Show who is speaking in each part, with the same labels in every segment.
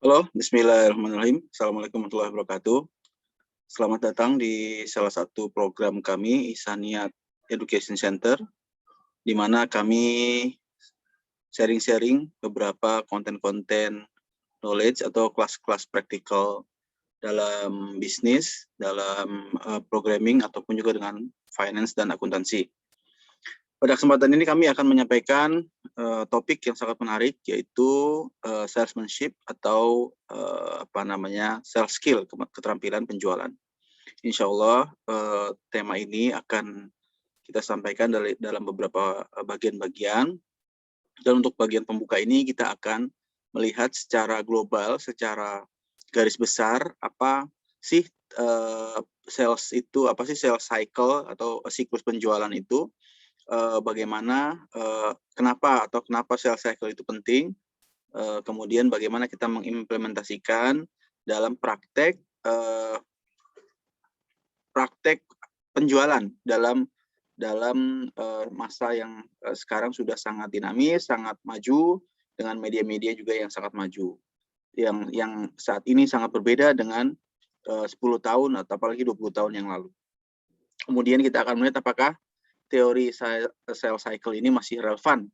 Speaker 1: Halo, bismillahirrahmanirrahim. Assalamualaikum warahmatullahi wabarakatuh. Selamat datang di salah satu program kami, Ihsaniyat Education Center, di mana kami sharing-sharing beberapa konten-konten knowledge atau kelas-kelas praktikal dalam bisnis, dalam programming, ataupun juga dengan finance dan akuntansi. Pada kesempatan ini kami akan menyampaikan topik yang sangat menarik, yaitu salesmanship atau sales skill, keterampilan penjualan. Insya Allah tema ini akan kita sampaikan dalam beberapa bagian-bagian, dan untuk bagian pembuka ini kita akan melihat secara global, secara garis besar, apa sih sales itu, apa sih sales cycle atau siklus penjualan itu, bagaimana, kenapa sales cycle itu penting, kemudian bagaimana kita mengimplementasikan dalam praktek penjualan dalam masa yang sekarang sudah sangat dinamis, sangat maju, dengan media-media juga yang sangat maju, yang saat ini sangat berbeda dengan 10 tahun atau apalagi 20 tahun yang lalu. Kemudian kita akan melihat apakah teori sales cycle ini masih relevan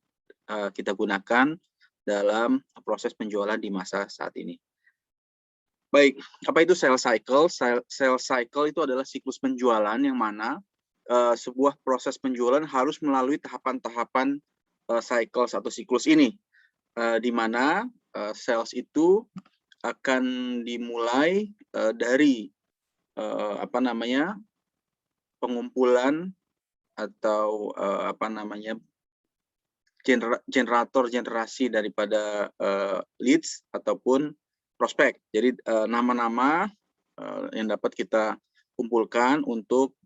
Speaker 1: kita gunakan dalam proses penjualan di masa saat ini. Baik, apa itu sales cycle? Sales cycle itu adalah siklus penjualan yang mana sebuah proses penjualan harus melalui tahapan-tahapan cycle atau siklus ini, di mana sales itu akan dimulai dari pengumpulan atau generator generasi daripada leads ataupun prospek. Jadi nama-nama yang dapat kita kumpulkan untuk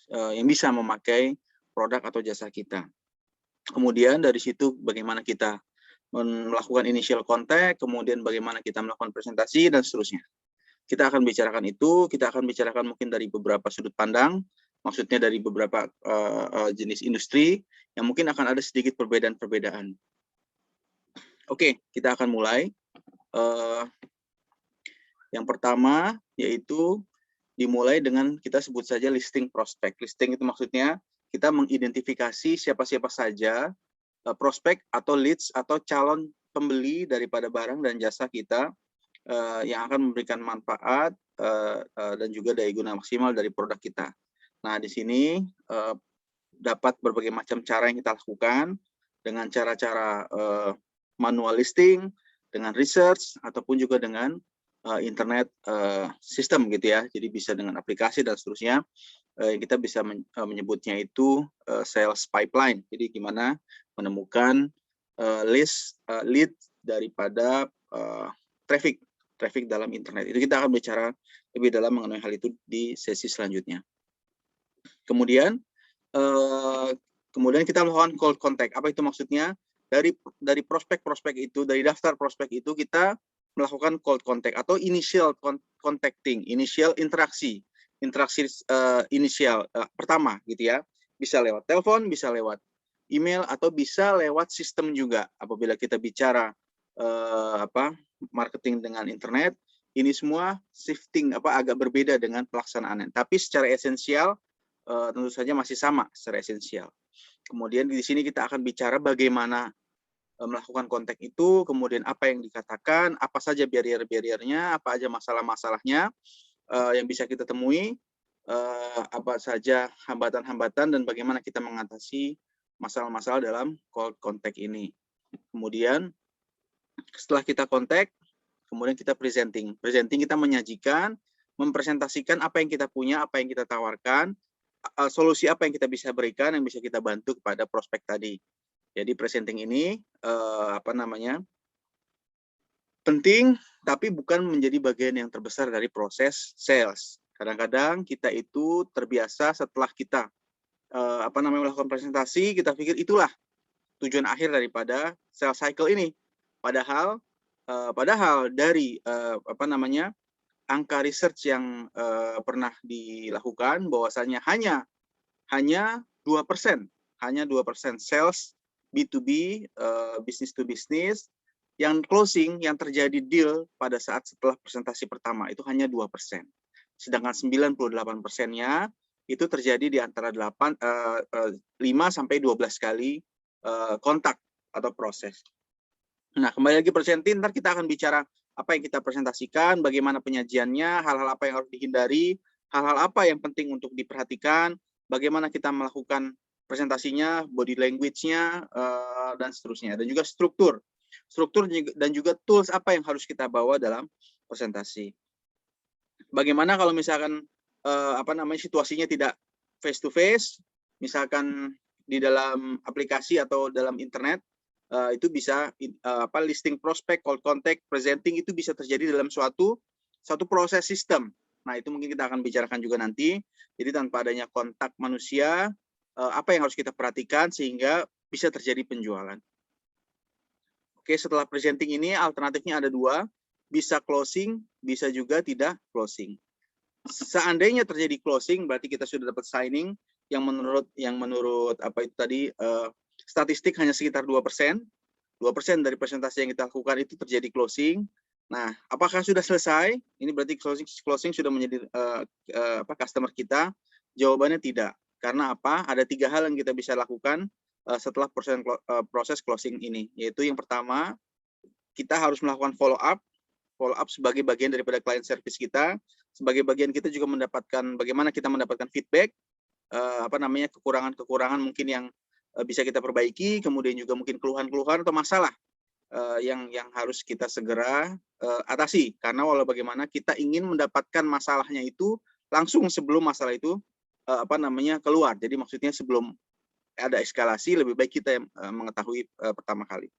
Speaker 1: yang bisa memakai produk atau jasa kita. Kemudian dari situ bagaimana kita melakukan initial contact, kemudian bagaimana kita melakukan presentasi, dan seterusnya. Kita akan bicarakan itu, kita akan bicarakan mungkin dari beberapa sudut pandang, maksudnya dari beberapa jenis industri, yang mungkin akan ada sedikit perbedaan-perbedaan. Oke, kita akan mulai. Yang pertama, yaitu dimulai dengan kita sebut saja listing prospek. Listing itu maksudnya kita mengidentifikasi siapa-siapa saja prospek atau leads atau calon pembeli daripada barang dan jasa kita yang akan memberikan manfaat dan juga daya guna maksimal dari produk kita. Nah, di sini dapat berbagai macam cara yang kita lakukan, dengan cara-cara manual listing, dengan research, ataupun juga dengan internet system gitu ya. Jadi bisa dengan aplikasi dan seterusnya. Kita bisa menyebutnya itu sales pipeline. Jadi gimana menemukan lead daripada traffic dalam internet. Itu kita akan bicara lebih dalam mengenai hal itu di sesi selanjutnya. Kemudian kita melakukan cold contact. Apa itu maksudnya? Dari prospek-prospek itu, dari daftar prospek itu kita melakukan cold contact atau initial contacting, initial interaksi inisial pertama gitu ya. Bisa lewat telepon, bisa lewat email, atau bisa lewat sistem juga. Apabila kita bicara marketing dengan internet, ini semua shifting agak berbeda dengan pelaksanaannya. Tapi secara esensial tentu saja masih sama secara esensial. Kemudian di sini kita akan bicara bagaimana melakukan kontak itu, kemudian apa yang dikatakan, apa saja barrier-barriernya, apa aja masalah-masalahnya yang bisa kita temui, apa saja hambatan-hambatan, dan bagaimana kita mengatasi masalah-masalah dalam cold contact ini. Kemudian setelah kita kontak, kemudian kita presenting. Presenting kita menyajikan, mempresentasikan apa yang kita punya, apa yang kita tawarkan, solusi apa yang kita bisa berikan, yang bisa kita bantu kepada prospek tadi. Jadi presenting ini penting, tapi bukan menjadi bagian yang terbesar dari proses sales. Kadang-kadang kita itu terbiasa setelah kita melakukan presentasi, kita pikir itulah tujuan akhir daripada sales cycle ini. Padahal dari angka research yang pernah dilakukan, bahwasanya hanya 2% sales B2B, business to business, yang closing, yang terjadi deal pada saat setelah presentasi pertama itu hanya 2%. Sedangkan 98%-nya itu terjadi di antara 5 sampai 12 kali kontak atau proses. Nah, kembali lagi presentin, ntar kita akan bicara apa yang kita presentasikan, bagaimana penyajiannya, hal-hal apa yang harus dihindari, hal-hal apa yang penting untuk diperhatikan, bagaimana kita melakukan presentasinya, body language-nya, dan seterusnya. Dan juga struktur dan juga tools apa yang harus kita bawa dalam presentasi. Bagaimana kalau misalkan situasinya tidak face to face, misalkan di dalam aplikasi atau dalam internet, itu bisa listing prospek, cold contact, presenting itu bisa terjadi dalam suatu proses sistem. Nah, itu mungkin kita akan bicarakan juga nanti. Jadi tanpa adanya kontak manusia, apa yang harus kita perhatikan sehingga bisa terjadi penjualan. Oke, setelah presenting ini alternatifnya ada 2, bisa closing, bisa juga tidak closing. Seandainya terjadi closing, berarti kita sudah dapat signing yang menurut apa itu tadi statistik hanya sekitar 2%. 2% dari presentasi yang kita lakukan itu terjadi closing. Nah, apakah sudah selesai? Ini berarti closing sudah menjadi customer kita. Jawabannya tidak. Karena apa? Ada 3 hal yang kita bisa lakukan setelah proses closing ini, yaitu yang pertama, kita harus melakukan follow up sebagai bagian daripada client service kita, sebagai bagian kita juga bagaimana kita mendapatkan feedback, kekurangan-kekurangan mungkin yang bisa kita perbaiki, kemudian juga mungkin keluhan-keluhan atau masalah yang harus kita segera atasi, karena walau bagaimana kita ingin mendapatkan masalahnya itu langsung sebelum masalah itu keluar. Jadi maksudnya sebelum ada eskalasi, lebih baik kita mengetahui pertama kali.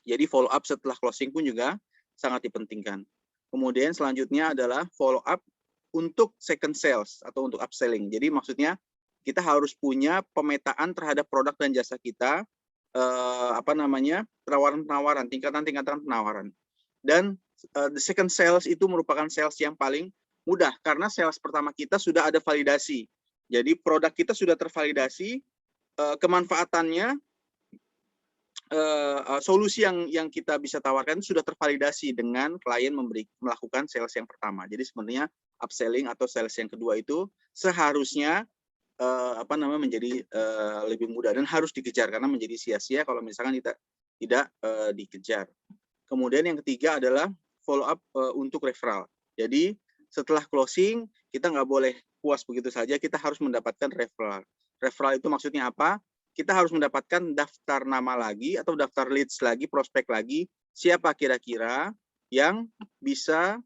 Speaker 1: Jadi follow up setelah closing pun juga sangat dipentingkan. Kemudian selanjutnya adalah follow up untuk second sales atau untuk upselling. Jadi maksudnya kita harus punya pemetaan terhadap produk dan jasa kita, penawaran-penawaran, tingkatan-tingkatan penawaran. Dan the second sales itu merupakan sales yang paling mudah karena sales pertama kita sudah ada validasi. Jadi produk kita sudah tervalidasi, kemanfaatannya, solusi yang kita bisa tawarkan sudah tervalidasi dengan klien melakukan sales yang pertama. Jadi sebenarnya upselling atau sales yang kedua itu seharusnya menjadi lebih mudah dan harus dikejar, karena menjadi sia-sia kalau misalkan kita tidak dikejar. Kemudian yang ketiga adalah follow up untuk referral. Jadi setelah closing kita nggak boleh puas begitu saja, kita harus mendapatkan referral. Referral itu maksudnya apa? Kita harus mendapatkan daftar nama lagi atau daftar leads lagi, prospek lagi, siapa kira-kira yang bisa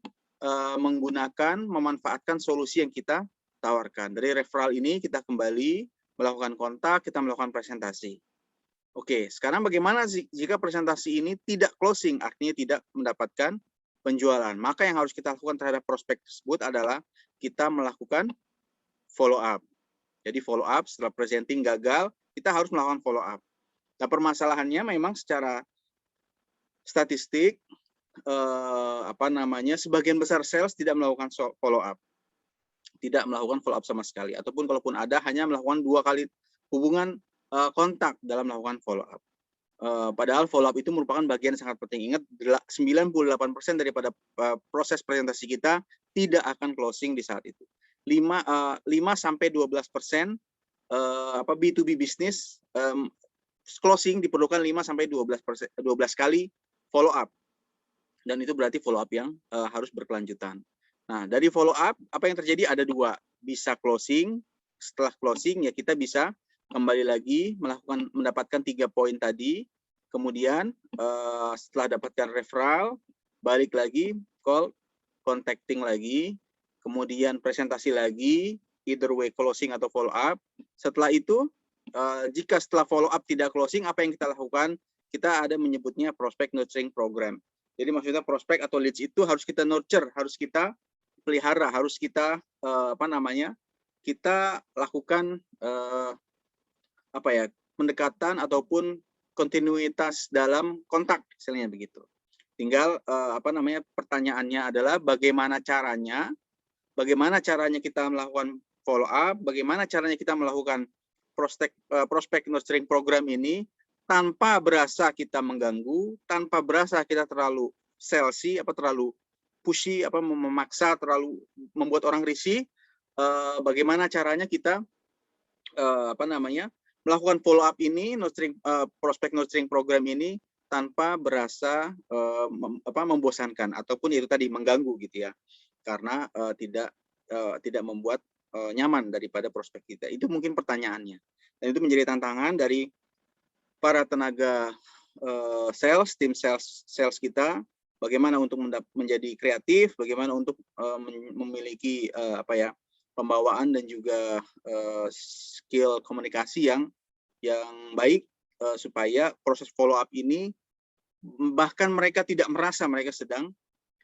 Speaker 1: memanfaatkan solusi yang kita tawarkan. Dari referral ini kita kembali melakukan kontak, kita melakukan presentasi. Oke, sekarang bagaimana jika presentasi ini tidak closing, artinya tidak mendapatkan penjualan? Maka yang harus kita lakukan terhadap prospek tersebut adalah kita melakukan follow up. Jadi follow up setelah presenting gagal, kita harus melakukan follow up. Nah, permasalahannya memang secara statistik sebagian besar sales tidak melakukan follow up. Tidak melakukan follow up sama sekali, ataupun kalaupun ada hanya melakukan 2 kali hubungan kontak dalam melakukan follow up. Padahal follow up itu merupakan bagian sangat penting. Ingat, 98% daripada proses presentasi kita tidak akan closing di saat itu. 5 sampai 12% B2B bisnis closing diperlukan 5 sampai 12 kali follow up. Dan itu berarti follow up yang harus berkelanjutan. Nah, dari follow up, apa yang terjadi? Ada 2. Bisa closing, setelah closing ya kita bisa kembali lagi mendapatkan 3 poin tadi. Kemudian setelah dapatkan referral, balik lagi, call, contacting lagi, kemudian presentasi lagi, either way closing atau follow up. Setelah itu, jika setelah follow up tidak closing, apa yang kita lakukan? Kita ada menyebutnya prospect nurturing program. Jadi maksudnya prospek atau leads itu harus kita nurture, harus kita pelihara, harus kita kita lakukan pendekatan ataupun kontinuitas dalam kontak, misalnya begitu. Tinggal pertanyaannya adalah bagaimana caranya kita melakukan follow up, bagaimana caranya kita melakukan prospect nurturing program ini tanpa berasa kita mengganggu, tanpa berasa kita terlalu salesy, terlalu pushy, memaksa, terlalu membuat orang risih. Bagaimana caranya kita melakukan follow up ini, prospek nurturing program ini tanpa berasa membosankan ataupun itu tadi mengganggu gitu ya, karena tidak membuat nyaman daripada prospek kita. Itu mungkin pertanyaannya, dan itu menjadi tantangan dari para tenaga tim sales kita, bagaimana untuk menjadi kreatif, bagaimana untuk memiliki pembawaan dan juga skill komunikasi yang baik, supaya proses follow up ini bahkan mereka tidak merasa mereka sedang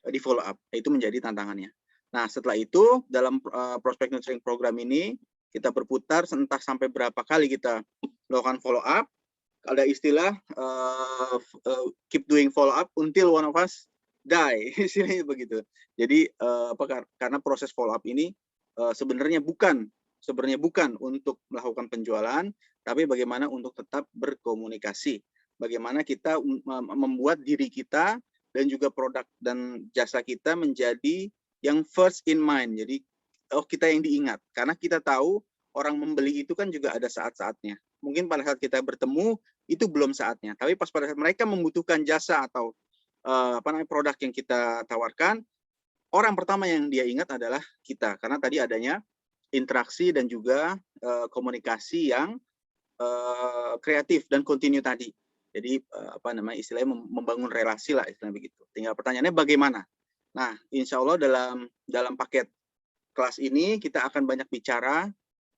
Speaker 1: di follow up. Itu menjadi tantangannya. Nah, setelah itu dalam prospect nurturing program ini kita berputar entah sampai berapa kali kita melakukan follow up. Ada istilah keep doing follow up until one of us die, istilahnya begitu. Jadi karena proses follow up ini sebenarnya bukan untuk melakukan penjualan, tapi bagaimana untuk tetap berkomunikasi. Bagaimana kita membuat diri kita dan juga produk dan jasa kita menjadi yang first in mind. Jadi kita yang diingat, karena kita tahu orang membeli itu kan juga ada saat-saatnya. Mungkin pada saat kita bertemu itu belum saatnya, tapi pas pada saat mereka membutuhkan jasa atau produk yang kita tawarkan, orang pertama yang dia ingat adalah kita, karena tadi adanya interaksi dan juga komunikasi yang kreatif dan kontinu tadi. Jadi istilahnya membangun relasi lah, istilahnya begitu. Tinggal pertanyaannya bagaimana. Nah, insya Allah dalam paket kelas ini kita akan banyak bicara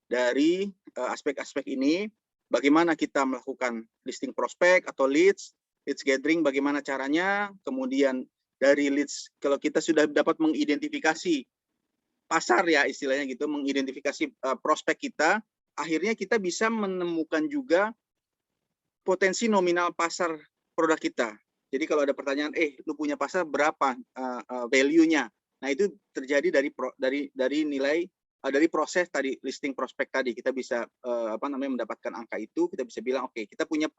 Speaker 1: dari aspek-aspek ini. Bagaimana kita melakukan listing prospek atau leads gathering, bagaimana caranya, kemudian dari leads, kalau kita sudah dapat mengidentifikasi pasar ya istilahnya gitu, mengidentifikasi prospek kita, akhirnya kita bisa menemukan juga potensi nominal pasar produk kita. Jadi kalau ada pertanyaan, lu punya pasar berapa value-nya? Nah, itu terjadi dari nilai dari proses tadi listing prospek tadi. Kita bisa mendapatkan angka itu, kita bisa bilang oke, kita punya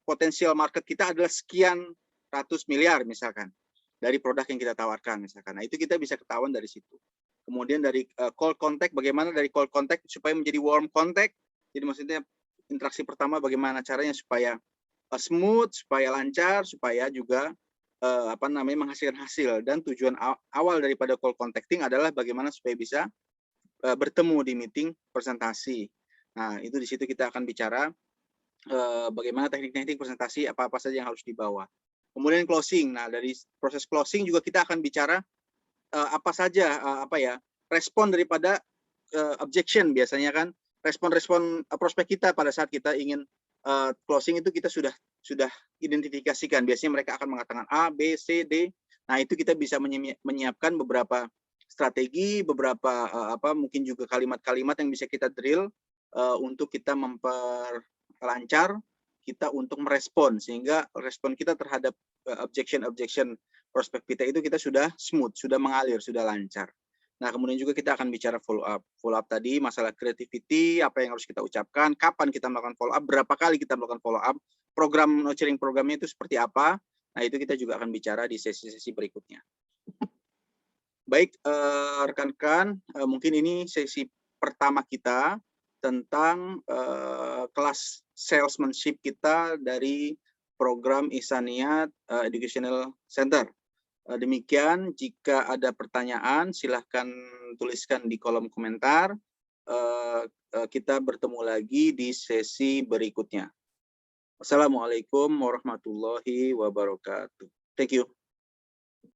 Speaker 1: potensial market kita adalah sekian ratus miliar misalkan dari produk yang kita tawarkan misalkan. Nah, itu kita bisa ketahuan dari situ. Kemudian dari call contact, bagaimana dari call contact supaya menjadi warm contact. Jadi maksudnya interaksi pertama bagaimana caranya supaya smooth, supaya lancar, supaya juga menghasilkan hasil. Dan tujuan awal daripada call contacting adalah bagaimana supaya bisa bertemu di meeting presentasi. Nah, itu di situ kita akan bicara bagaimana teknik-teknik presentasi, apa-apa saja yang harus dibawa. Kemudian closing. Nah, dari proses closing juga kita akan bicara apa saja respon daripada objection. Biasanya kan respon prospek kita pada saat kita ingin closing itu kita sudah identifikasikan. Biasanya mereka akan mengatakan A, B, C, D. Nah, itu kita bisa menyiapkan beberapa strategi, beberapa mungkin juga kalimat-kalimat yang bisa kita drill untuk kita memperlancar kita untuk merespon, sehingga respon kita terhadap objection prospek kita sudah smooth, sudah mengalir, sudah lancar. Nah, kemudian juga kita akan bicara follow up. Follow up tadi masalah creativity, apa yang harus kita ucapkan, kapan kita melakukan follow up, berapa kali kita melakukan follow up, program nurturing programnya itu seperti apa. Nah, itu kita juga akan bicara di sesi-sesi berikutnya. Baik, rekan-rekan, mungkin ini sesi pertama kita tentang kelas salesmanship kita dari program Ihsaniyat Educational Center. Demikian, jika ada pertanyaan, silahkan tuliskan di kolom komentar. Kita bertemu lagi di sesi berikutnya. Wassalamualaikum warahmatullahi wabarakatuh. Thank you.